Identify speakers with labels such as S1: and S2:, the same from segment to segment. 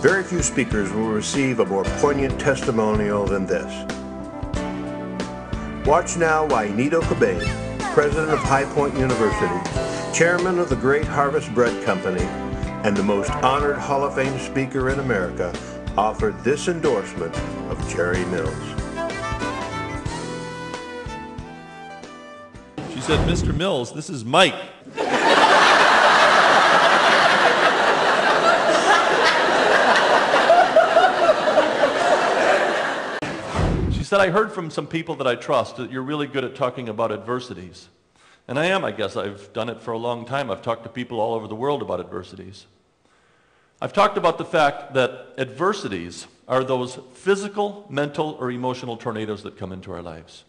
S1: Very few speakers will receive a more poignant testimonial than this. Watch now why Nito Cobain, president of High Point University, chairman of the Great Harvest Bread Company, and the most honored Hall of Fame speaker in America, offered this endorsement of Jerry Mills.
S2: She said, "Mr. Mills, this is Mike." She said, "I heard from some people that I trust that you're really good at talking about adversities." And I am, I guess. I've done it for a long time. I've talked to people all over the world about adversities. I've talked about the fact that adversities are those physical, mental, or emotional tornadoes that come into our lives.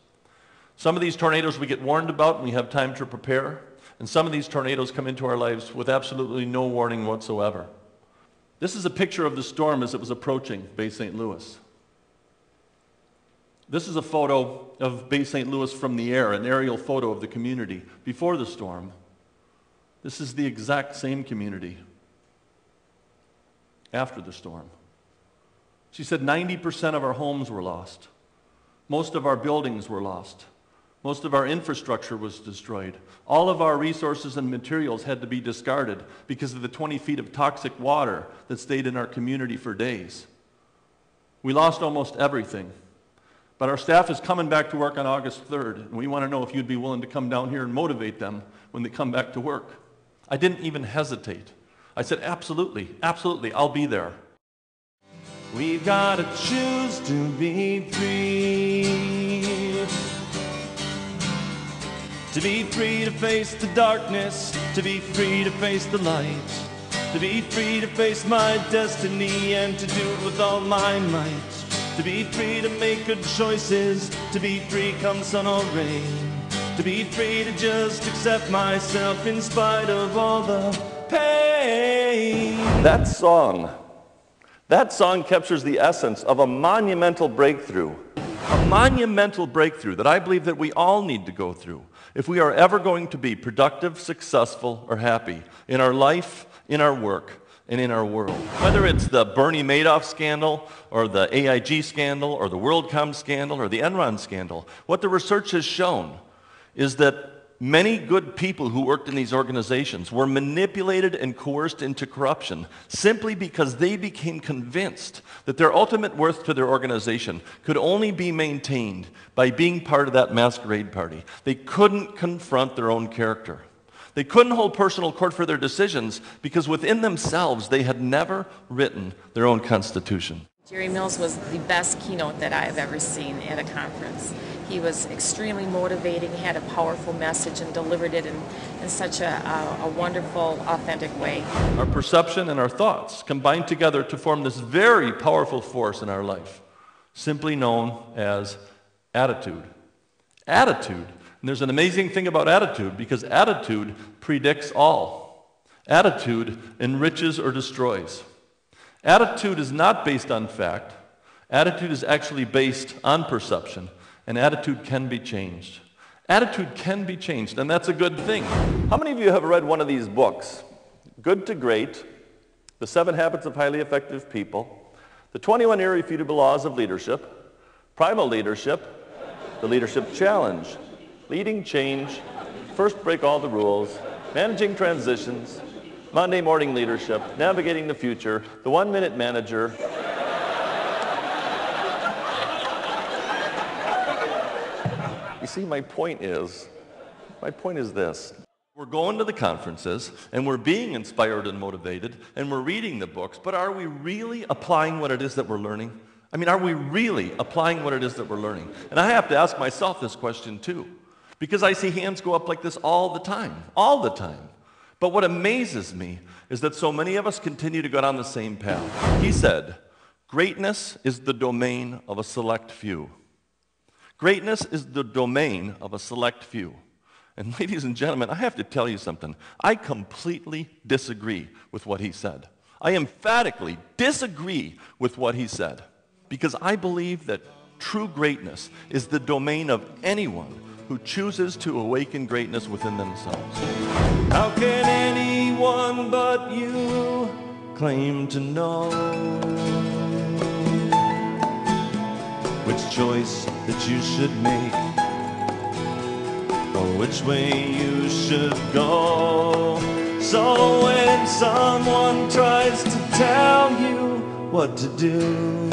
S2: Some of these tornadoes we get warned about and we have time to prepare, and some of these tornadoes come into our lives with absolutely no warning whatsoever. This is a picture of the storm as it was approaching Bay St. Louis. This is a photo of Bay St. Louis from the air, an aerial photo of the community before the storm. This is the exact same community after the storm. She said 90% of our homes were lost. Most of our buildings were lost. Most of our infrastructure was destroyed. All of our resources and materials had to be discarded because of the 20 feet of toxic water that stayed in our community for days. We lost almost everything. But our staff is coming back to work on August 3rd, and we want to know if you'd be willing to come down here and motivate them when they come back to work. I didn't even hesitate. I said, absolutely, absolutely, I'll be there. We've got to choose to be free. To be free to face the darkness, to be free to face the light, to be free to face my destiny and to do it with all my might. To be free to make good choices, to be free come sun or rain, to be free to just accept myself in spite of all the pain. That song captures the essence of a monumental breakthrough that I believe that we all need to go through if we are ever going to be productive, successful, or happy in our life, in our work, and in our world. Whether it's the Bernie Madoff scandal, or the AIG scandal, or the WorldCom scandal, or the Enron scandal, what the research has shown is that many good people who worked in these organizations were manipulated and coerced into corruption simply because they became convinced that their ultimate worth to their organization could only be maintained by being part of that masquerade party. They couldn't confront their own character. They couldn't hold personal court for their decisions because within themselves they had never written their own constitution.
S3: Jerry Mills was the best keynote that I've ever seen at a conference. He was extremely motivating, had a powerful message, and delivered it in such a wonderful, authentic way.
S2: Our perception and our thoughts combine together to form this very powerful force in our life, simply known as attitude. Attitude. And there's an amazing thing about attitude, because attitude predicts all. Attitude enriches or destroys. Attitude is not based on fact. Attitude is actually based on perception, and attitude can be changed. Attitude can be changed, and that's a good thing. How many of you have read one of these books? Good to Great, The 7 Habits of Highly Effective People, The 21 Irrefutable Laws of Leadership, Primal Leadership, The Leadership Challenge, Leading Change, First Break All the Rules, Managing Transitions, Monday Morning Leadership, Navigating the Future, The 1-Minute Manager. You see, my point is this. We're going to the conferences, and we're being inspired and motivated, and we're reading the books, but are we really applying what it is that we're learning? I mean, are we really applying what it is that we're learning? And I have to ask myself this question too. Because I see hands go up like this all the time. But what amazes me is that so many of us continue to go down the same path. He said, greatness is the domain of a select few. Greatness is the domain of a select few. And ladies and gentlemen, I have to tell you something. I completely disagree with what he said. I emphatically disagree with what he said. Because I believe that true greatness is the domain of anyone who chooses to awaken greatness within themselves. How can anyone but you claim to know which choice that you should make, or which way you should go. So when someone tries to tell you what to do,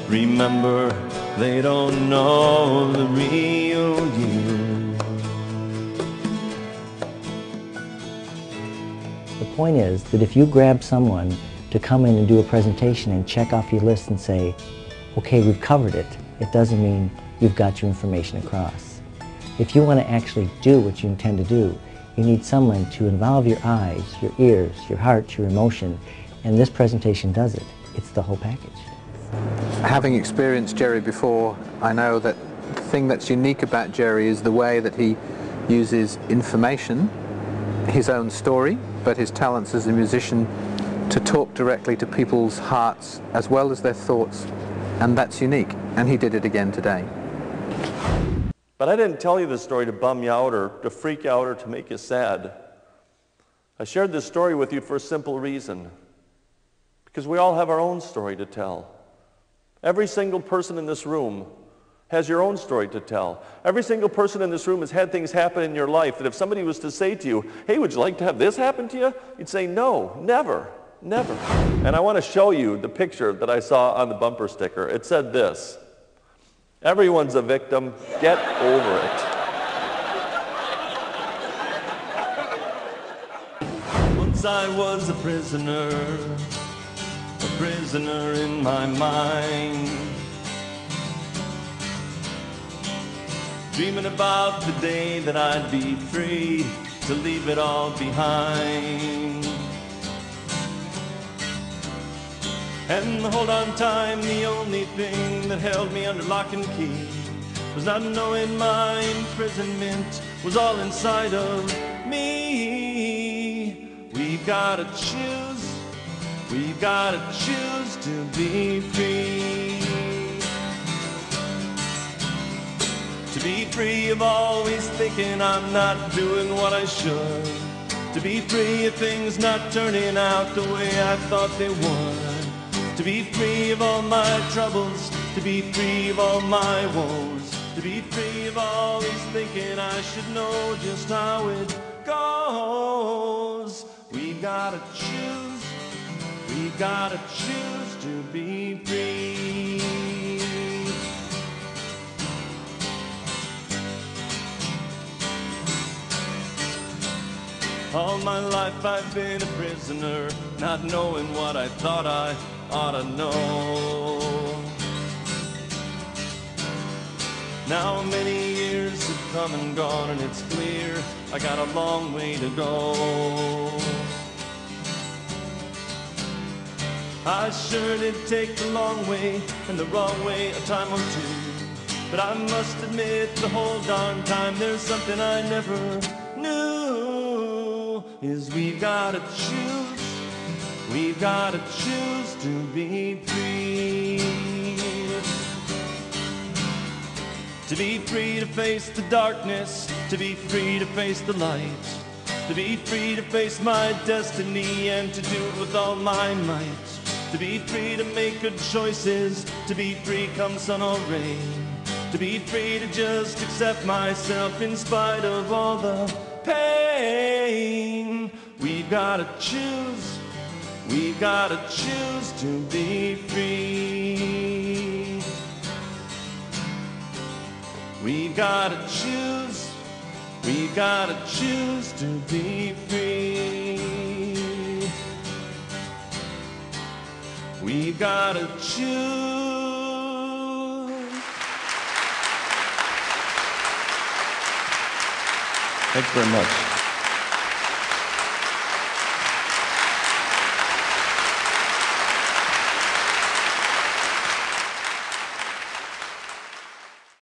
S2: remember they don't know the real you.
S4: The point is that if you grab someone to come in and do a presentation and check off your list and say, okay, we've covered it, it doesn't mean you've got your information across. If you want to actually do what you intend to do, you need someone to involve your eyes, your ears, your heart, your emotion, and this presentation does it. It's the whole package.
S5: Having experienced Jerry before, I know that the thing that's unique about Jerry is the way that he uses information, his own story, but his talents as a musician to talk directly to people's hearts as well as their thoughts, and that's unique, and he did it again today.
S2: But I didn't tell you this story to bum you out or to freak you out or to make you sad. I shared this story with you for a simple reason, because we all have our own story to tell. Every single person in this room has your own story to tell. Every single person in this room has had things happen in your life that if somebody was to say to you, hey, would you like to have this happen to you? You'd say, no, never, never. And I want to show you the picture that I saw on the bumper sticker. It said this: everyone's a victim, get over it. Once I was a prisoner in my mind, dreaming about the day that I'd be free to leave it all behind. And the hold on time, the only thing that held me under lock and key, was not knowing my imprisonment was all inside of me. We've gotta choose to be free. To be free of always thinking I'm not doing what I should. To be free of things not turning out the way I thought they would. To be free of all my troubles, to be free of all my woes, to be free of always thinking I should know just how it goes. We've gotta choose to be free. All my life I've been a prisoner, not knowing what I thought I ought to know. Now many years have come and gone, and it's clear I got a long way to go. I sure did take the long way and the wrong way a time or two, but I must admit the whole darn time there's something I never knew, is we've gotta choose to be free. To be free to face the darkness, to be free to face the light, to be free to face my destiny and to do it with all my might. To be free to make good choices, to be free come sun or rain, to be free to just accept myself in spite of all the pain. We've gotta choose to be free. We've gotta choose to be free. We've gotta choose. Thanks very much.